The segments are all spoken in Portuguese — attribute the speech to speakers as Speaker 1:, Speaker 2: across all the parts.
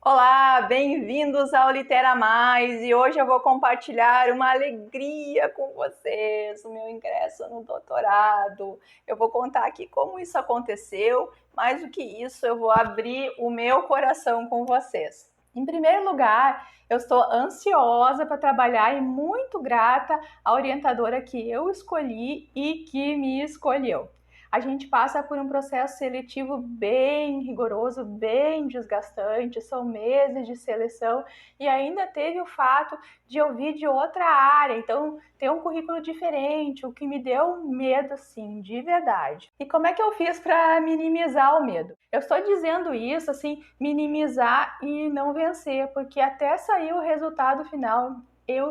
Speaker 1: Olá, bem-vindos ao Litera Mais e hoje eu vou compartilhar uma alegria com vocês, o meu ingresso no doutorado. Eu vou contar aqui como isso aconteceu, mais do que isso, eu vou abrir o meu coração com vocês. Em primeiro lugar, eu estou ansiosa para trabalhar e muito grata à orientadora que eu escolhi e que me escolheu. A gente passa por um processo seletivo bem rigoroso, bem desgastante, são meses de seleção e ainda teve o fato de eu vir de outra área, então ter um currículo diferente, o que me deu medo, sim, de verdade. E como é que eu fiz para minimizar o medo? Eu estou dizendo isso, assim, minimizar e não vencer, porque até sair o resultado final,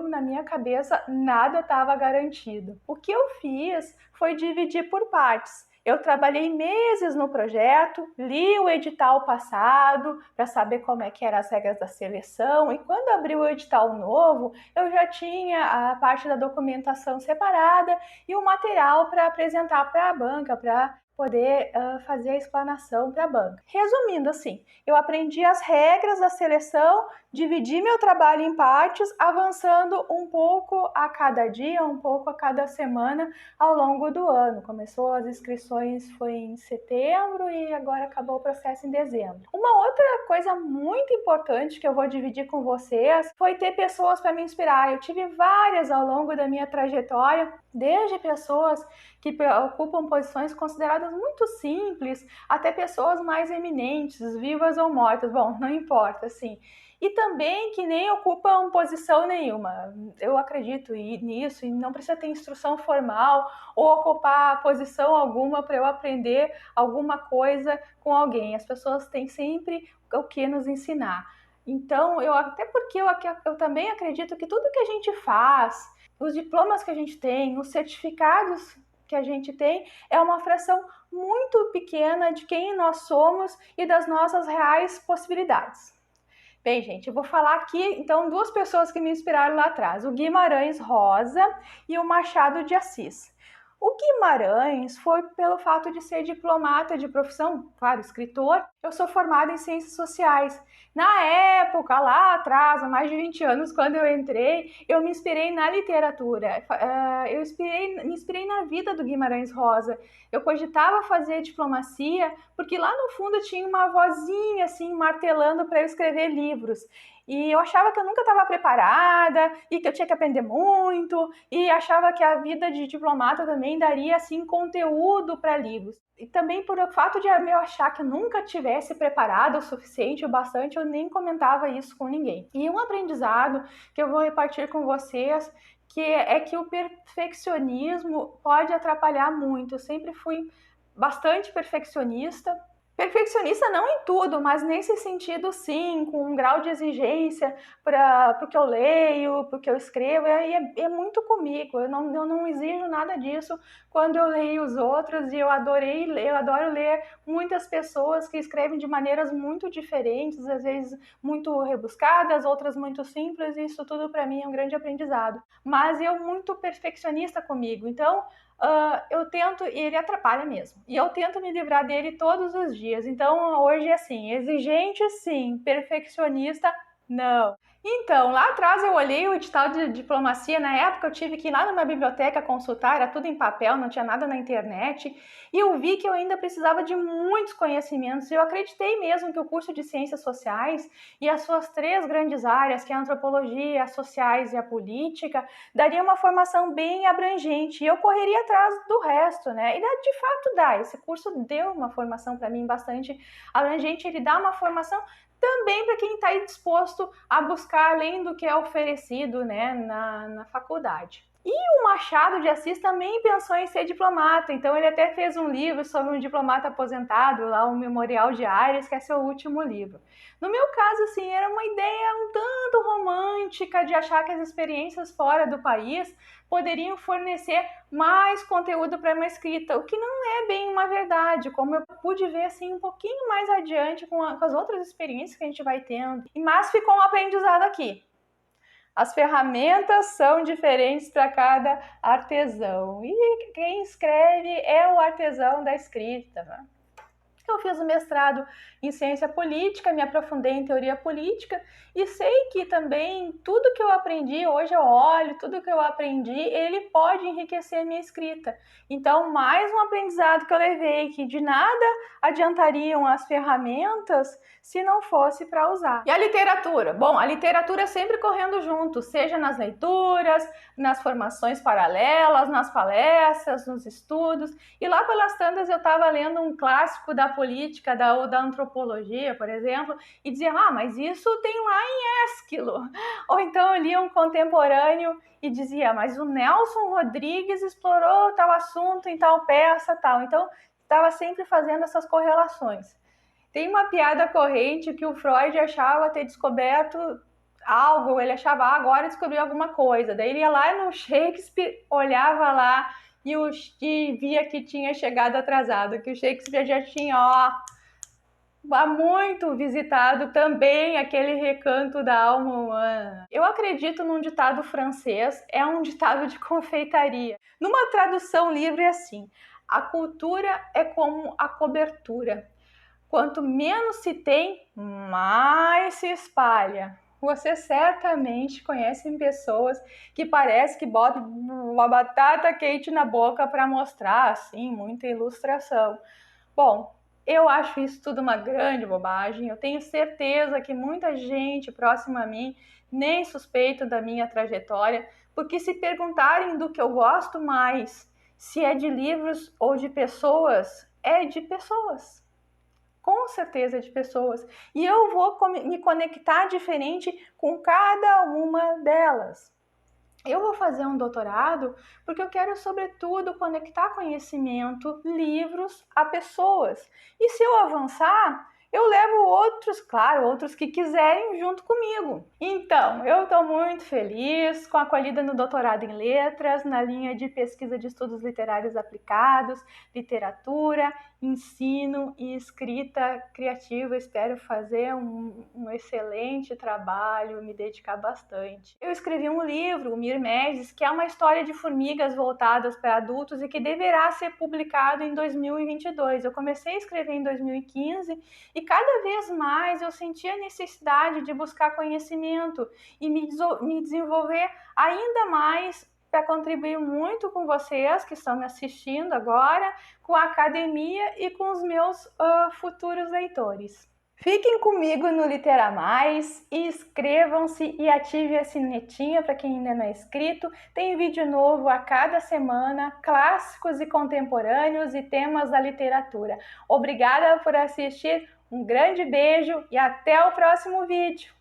Speaker 1: na minha cabeça, nada estava garantido. O que eu fiz foi dividir por partes. Eu trabalhei meses no projeto, li o edital passado para saber como é que eram as regras da seleção e quando abriu o edital novo, eu já tinha a parte da documentação separada e o material para apresentar para a banca, para poder fazer a explanação para a banca. Resumindo assim, eu aprendi as regras da seleção, dividi meu trabalho em partes, avançando um pouco a cada dia, um pouco a cada semana ao longo do ano. Começou as inscrições foi em setembro e agora acabou o processo em dezembro. Uma outra coisa muito importante que eu vou dividir com vocês foi ter pessoas para me inspirar. Eu tive várias ao longo da minha trajetória, desde pessoas que ocupam posições consideradas muito simples, até pessoas mais eminentes, vivas ou mortas. Bom, não importa, assim. E também que nem ocupam posição nenhuma. Eu acredito nisso e não precisa ter instrução formal ou ocupar posição alguma para eu aprender alguma coisa com alguém. As pessoas têm sempre o que nos ensinar. Então, até porque eu também acredito que tudo que a gente faz, os diplomas que a gente tem, os certificados que a gente tem, é uma fração muito pequena de quem nós somos e das nossas reais possibilidades. Bem, gente, eu vou falar aqui, então, duas pessoas que me inspiraram lá atrás, o Guimarães Rosa e o Machado de Assis. O Guimarães foi pelo fato de ser diplomata de profissão, claro, escritor. Eu sou formada em ciências sociais. Na época, lá atrás, há mais de 20 anos, quando eu entrei, eu me inspirei na literatura. Me inspirei na vida do Guimarães Rosa. Eu cogitava fazer diplomacia, porque lá no fundo tinha uma vozinha assim martelando para eu escrever livros. E eu achava que eu nunca estava preparada e que eu tinha que aprender muito e achava que a vida de diplomata também daria assim conteúdo para livros. E também por o fato de eu achar que eu nunca tivesse preparada o suficiente ou bastante, eu nem comentava isso com ninguém. E um aprendizado que eu vou repartir com vocês que o perfeccionismo pode atrapalhar muito. Eu sempre fui bastante perfeccionista. Perfeccionista não em tudo, mas nesse sentido sim, com um grau de exigência para o que eu leio, para o que eu escrevo, é muito comigo, eu não exijo nada disso quando eu leio os outros e eu adoro ler muitas pessoas que escrevem de maneiras muito diferentes, às vezes muito rebuscadas, outras muito simples, e isso tudo para mim é um grande aprendizado. Mas eu muito perfeccionista comigo, então eu tento, e ele atrapalha mesmo, e eu tento me livrar dele todos os dias. Então hoje é assim, exigente sim, perfeccionista não. Então, lá atrás eu olhei o edital de diplomacia, na época eu tive que ir lá numa biblioteca consultar, era tudo em papel, não tinha nada na internet, e eu vi que eu ainda precisava de muitos conhecimentos, e eu acreditei mesmo que o curso de Ciências Sociais e as suas três grandes áreas, que é a antropologia, as sociais e a política, daria uma formação bem abrangente, e eu correria atrás do resto, né? E de fato dá, esse curso deu uma formação para mim bastante abrangente, ele dá uma formação também para quem está disposto a buscar além do que é oferecido, né, na faculdade. E o Machado de Assis também pensou em ser diplomata, então ele até fez um livro sobre um diplomata aposentado, lá o Memorial de Ares, que é seu último livro. No meu caso, assim, era uma ideia um tanto romântica de achar que as experiências fora do país poderiam fornecer mais conteúdo para uma escrita, o que não é bem uma verdade, como eu pude ver assim um pouquinho mais adiante com as outras experiências que a gente vai tendo. Mas ficou um aprendizado aqui. As ferramentas são diferentes para cada artesão. E quem escreve é o artesão da escrita, né? Eu fiz o mestrado em ciência política, me aprofundei em teoria política e sei que também tudo que eu aprendi, hoje eu olho, tudo que eu aprendi, ele pode enriquecer a minha escrita. Então, mais um aprendizado que eu levei, que de nada adiantariam as ferramentas se não fosse para usar. E a literatura? Bom, a literatura sempre correndo junto, seja nas leituras, nas formações paralelas, nas palestras, nos estudos. E lá pelas tantas eu estava lendo um clássico da política, da antropologia, por exemplo, e dizia, mas isso tem lá em Ésquilo. Ou então eu lia um contemporâneo e dizia, mas o Nelson Rodrigues explorou tal assunto em tal peça, tal. Então, estava sempre fazendo essas correlações. Tem uma piada corrente que o Freud achava ter descoberto algo, ele achava, agora descobriu alguma coisa. Daí ele ia lá no Shakespeare, olhava lá e via que tinha chegado atrasado, que o Shakespeare já tinha, há muito visitado também aquele recanto da alma humana. Eu acredito num ditado francês, é um ditado de confeitaria. Numa tradução livre é assim, a cultura é como a cobertura. Quanto menos se tem, mais se espalha. Você certamente conhece pessoas que parece que botam uma batata quente na boca para mostrar, assim, muita ilustração. Bom, eu acho isso tudo uma grande bobagem. Eu tenho certeza que muita gente próxima a mim nem suspeita da minha trajetória, porque se perguntarem do que eu gosto mais, se é de livros ou de pessoas, é de pessoas. Com certeza de pessoas. E eu vou me conectar diferente com cada uma delas. Eu vou fazer um doutorado porque eu quero, sobretudo, conectar conhecimento, livros a pessoas. E se eu avançar, eu levo outros, claro, outros que quiserem junto comigo. Então, eu estou muito feliz com a acolhida no doutorado em letras, na linha de pesquisa de estudos literários aplicados, literatura, ensino e escrita criativa. Espero fazer um excelente trabalho, me dedicar bastante. Eu escrevi um livro, o Mirmeses, que é uma história de formigas voltadas para adultos e que deverá ser publicado em 2022. Eu comecei a escrever em 2015 e cada vez mais eu senti a necessidade de buscar conhecimento e me desenvolver ainda mais para contribuir muito com vocês que estão me assistindo agora, com a academia e com os meus futuros leitores. Fiquem comigo no Litera Mais, inscrevam-se e ativem a sinetinha para quem ainda não é inscrito. Tem vídeo novo a cada semana, clássicos e contemporâneos e temas da literatura. Obrigada por assistir, um grande beijo e até o próximo vídeo!